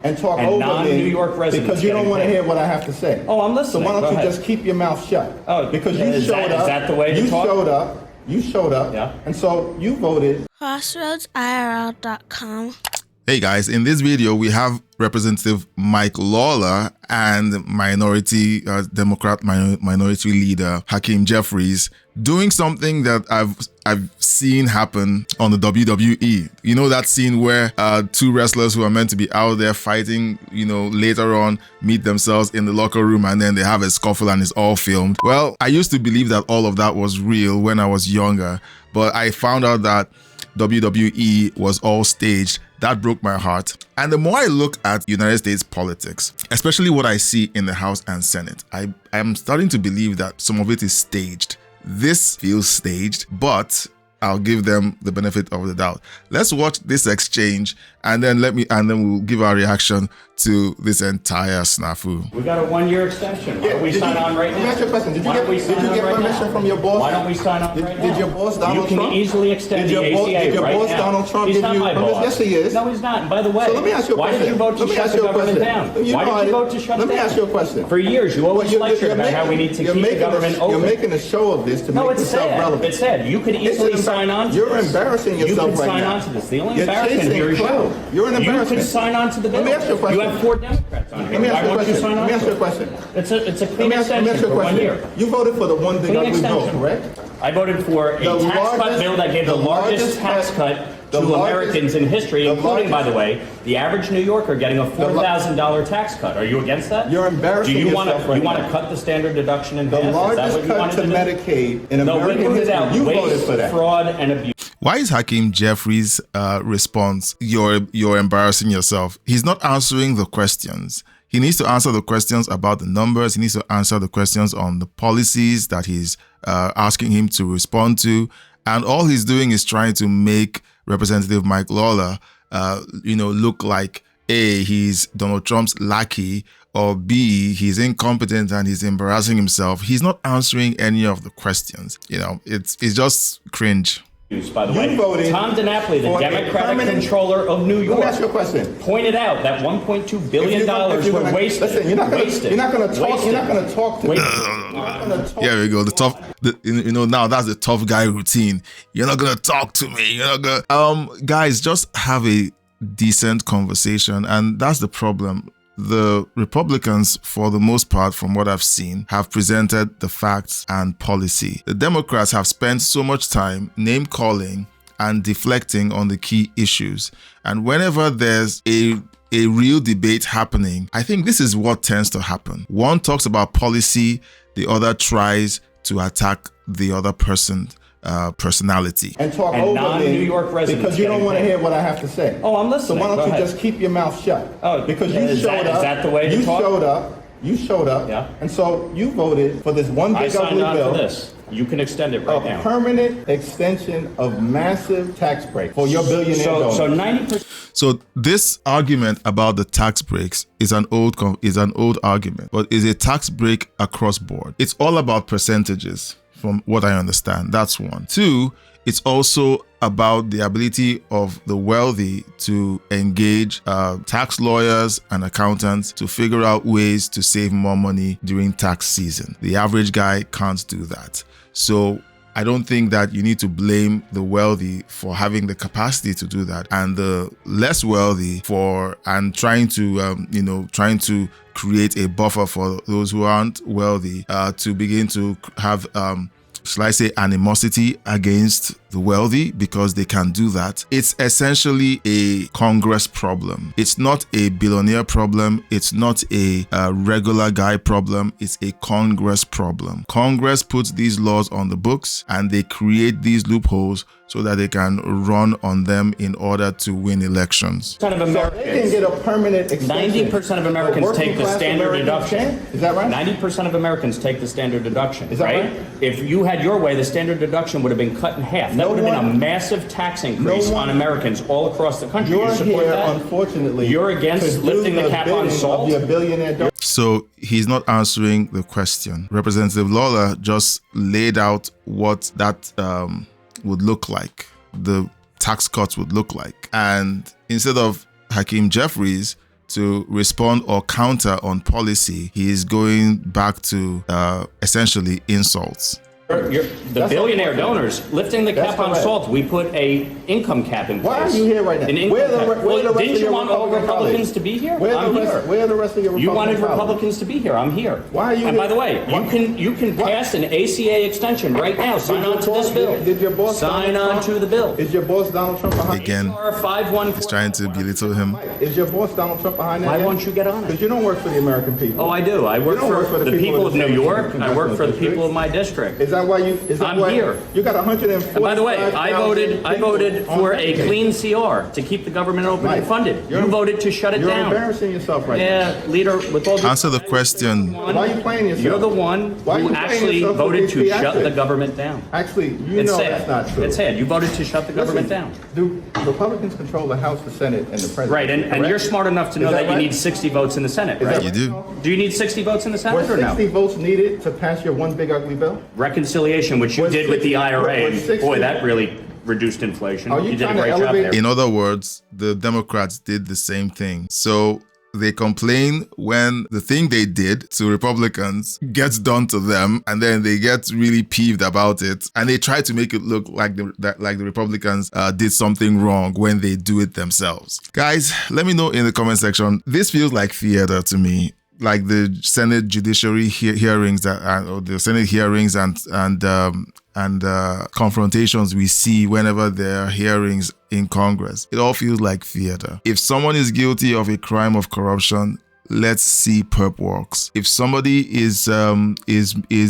and talk and over non-New me York residents because you don't want to paid. hear what I have to say. Oh, I'm listening. So why Go don't you ahead. just keep your mouth shut? Oh, because you is showed up. Is that the way to you talk? You showed up. Yeah. And so you voted. CrossroadsIRL.com. Hey guys, in this video we have Representative Mike Lawler and minority Democrat minority leader Hakeem Jeffries doing something that I've seen happen on the WWE. You know that scene where two wrestlers who are meant to be out there fighting, later on meet themselves in the locker room and then they have a scuffle and it's all filmed. Well, I used to believe that all of that was real when I was younger, but I found out that WWE was all staged. That broke my heart. And the more I look at United States politics, especially what I see in the House and Senate, I am starting to believe that some of it is staged. This feels staged, but I'll give them the benefit of the doubt. Let's watch this exchange and then we'll give our reaction to this entire snafu. We got a 1-year extension. Why don't we sign on right now? Let me ask you a question. Did you get permission from your boss? Why don't we sign on right now? Did your boss Donald Trump? You can easily extend the ACA Did your right boss now. Donald Trump He's give not you my permission? boss. Yes, he is. No, he's not. And by the way, So let me ask you a why question. did you vote to shut the government down? Why did you vote to shut it down? Let me ask you a question. For years, you always lectured about how we need to keep the government open. You're making a show of this to make yourself relevant. It's sad. You could easily sign on to this. You're embarrassing yourself right now. You can sign on to this. The only You're embarrassment here is chasing you. clout. You're an embarrassment. You can sign on to the bill. Let me ask you a question. You have 4 Democrats on here. Why won't you sign on? Let me ask you a question. It's a clean extension for 1 year. You voted for the one thing Clean ugly bill, extension. correct? I voted for a tax cut bill that gave the largest tax cut to Americans in history, including, by the way, the average New Yorker getting a $4,000 tax cut. Are you against that? You're embarrassing yourself right now. You want to cut the standard deduction in half? The Is that what largest you cut wanted to do? Medicaid in American we rooted out history. You voted waste, for that. fraud, and abuse. Why is Hakeem Jeffries' response, you're embarrassing yourself? He's not answering the questions. He needs to answer the questions about the numbers. He needs to answer the questions on the policies that he's asking him to respond to. And all he's doing is trying to make Representative Mike Lawler, look like A, he's Donald Trump's lackey, or B, he's incompetent and he's embarrassing himself. He's not answering any of the questions. It's just cringe. By the way, Tom DiNapoli, the Democratic controller of New York, let me ask you a question. Pointed out that $1.2 billion were wasted. Listen, you're not going to talk. You're not going to talk to me. Here we go. Now that's the tough guy routine. You're not gonna talk to me. You're not gonna. Guys, just have a decent conversation, and that's the problem. The Republicans, for the most part, from what I've seen, have presented the facts and policy. The Democrats have spent so much time name calling and deflecting on the key issues. And whenever there's a real debate happening, I think this is what tends to happen. One talks about policy, the other tries to attack the other person's personality. And talk and over non-New me York residents because you don't want to paid. hear what I have to say. Oh, I'm listening. So why don't Go you ahead. just keep your mouth shut? Oh, because you is showed that- up. is that the way to talk? You showed up. Yeah. And so you voted for this one I big signed ugly on bill. for this. You can extend it right A now. permanent extension of massive tax break for your billionaire donors. So 90%. So this argument about the tax breaks is an old argument, but is a tax break across board. It's all about percentages, from what I understand. That's one. Two, it's also about the ability of the wealthy to engage tax lawyers and accountants to figure out ways to save more money during tax season. The average guy can't do that. So I don't think that you need to blame the wealthy for having the capacity to do that, and the less wealthy for trying to create a buffer for those who aren't wealthy to begin to have shall I say, animosity against the wealthy because they can do that. It's essentially a Congress problem. It's not a billionaire problem. It's not a regular guy problem. It's a Congress problem. Congress puts these laws on the books and they create these loopholes so that they can run on them in order to win elections. Of Americans, they can get a permanent extension. 90% of Americans take the standard deduction. Is that right? 90% of Americans take the standard deduction. Is that right? If you had your way, the standard deduction would have been cut in half. That would have been a massive tax increase on Americans all across the country. You're you support here, that? unfortunately. You're against lifting the cap on salt? Your billionaire. So he's not answering the question. Representative Lawler just laid out what that would look like, the tax cuts would look like. And instead of Hakeem Jeffries to respond or counter on policy, he is going back to essentially insults. The billionaire donors lifting the cap on salt. We put a income cap in place. Why are you here right now? Didn't you want all Republicans to be here? I'm here. Where are the rest of your Republican You wanted colleagues? Republicans to be here. I'm here. Why are you And here? by the way, you can pass an ACA extension right now. Sign on to this bill. Did your boss sign on to the bill? Is your boss Donald Trump behind Again, he's trying to belittle him. Is your boss Donald Trump behind that? Why won't you get on it? Because you don't work for the American people. Oh, I do. I work for the people of New York. I work for the people of my district. Is that why you? I'm here. You got 140. And by the way, I voted for a clean CR to keep the government open and funded. You voted to shut it You're down. embarrassing yourself right now. Yeah, leader, with all Answer the question. Why are you playing yourself? You're the one Why are who you playing actually yourself voted with to these shut the theatrics? government down. Actually, you It's know sad. that's not true. It's sad. You voted to shut the government down. Do Republicans control the House, the Senate, and the President? Right, and correct? you're smart enough to know Is that you right? need 60 votes in the Senate, Is that right? You do. Do you need 60 votes in the Senate Were or no? 60 votes needed to pass your one big ugly bill? Reconciliation, which you Was did with the 60 IRA, was and 60 boy, that really reduced inflation. Are you You did a trying to great job elevate- there. In other words, the Democrats did the same thing. So they complain when the thing they did to Republicans gets done to them, and then they get really peeved about it, and they try to make it look like the Republicans did something wrong when they do it themselves. Guys, let me know in the comment section. This feels like theater to me. Like the Senate judiciary hearings or the Senate hearings and confrontations we see whenever there are hearings in Congress. It all feels like theater. If someone is guilty of a crime of corruption, let's see perp works. If somebody is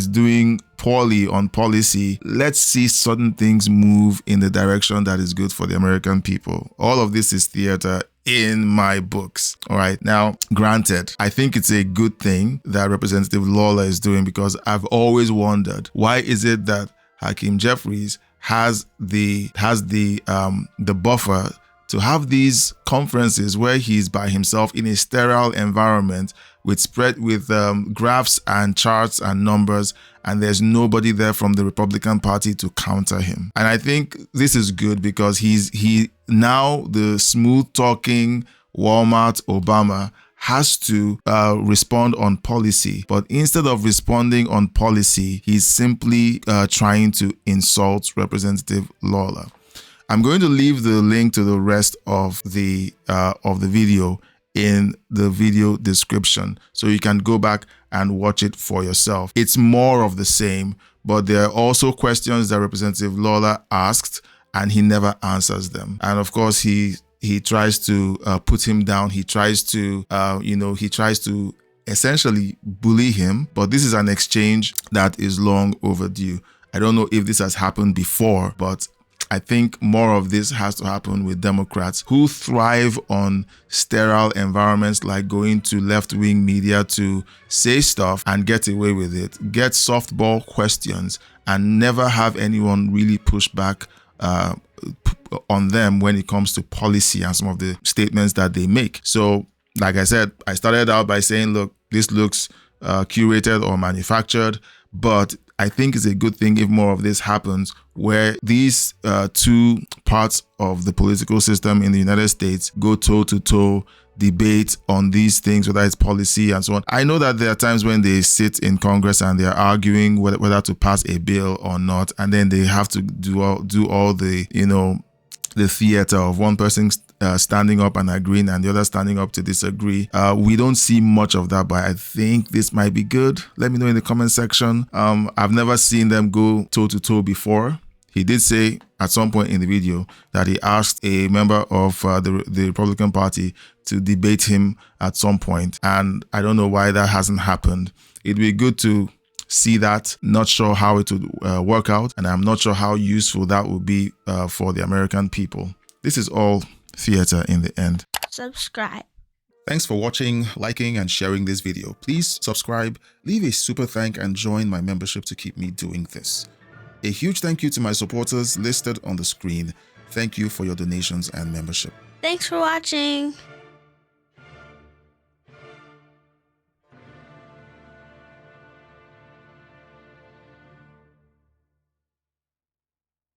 doing poorly on policy, let's see certain things move in the direction that is good for the American people. All of this is theater in my books. All right. Now, granted, I think it's a good thing that Representative Lawler is doing, because I've always wondered, why is it that Hakeem Jeffries has the buffer to have these conferences where he's by himself in a sterile environment with graphs and charts and numbers, and there's nobody there from the Republican Party to counter him. And I think this is good, because he now, the smooth talking Walmart Obama, has to respond on policy. But instead of responding on policy, he's simply trying to insult Representative Lawler. I'm going to leave the link to the rest of the video in the video description, so you can go back and watch it for yourself. It's more of the same, but there are also questions that Representative Lawler asked and he never answers them. And of course, he tries to put him down. He tries to essentially bully him. But this is an exchange that is long overdue. I don't know if this has happened before, but I think more of this has to happen with Democrats who thrive on sterile environments, like going to left-wing media to say stuff and get away with it, get softball questions, and never have anyone really push back on them when it comes to policy and some of the statements that they make. So, like I said, I started out by saying, look, this looks curated or manufactured, but I think it's a good thing if more of this happens, where these two parts of the political system in the United States go toe-to-toe, debate on these things, whether it's policy and so on. I know that there are times when they sit in Congress and they're arguing whether to pass a bill or not, and then they have to do all the, the theater of one person standing up and agreeing and the other standing up to disagree. We don't see much of that, but I think this might be good. Let me know in the comment section. I've never seen them go toe-to-toe before. He did say at some point in the video that he asked a member of the Republican Party to debate him at some point, and I don't know why that hasn't happened. It'd be good to see that. Not sure how it would work out, and I'm not sure how useful that would be for the American people. This is all theater in the end. Subscribe. Thanks for watching, liking, and sharing this video. Please subscribe, leave a super thank, and join my membership to keep me doing this. A huge thank you to my supporters listed on the screen. Thank you for your donations and membership. Thanks for watching.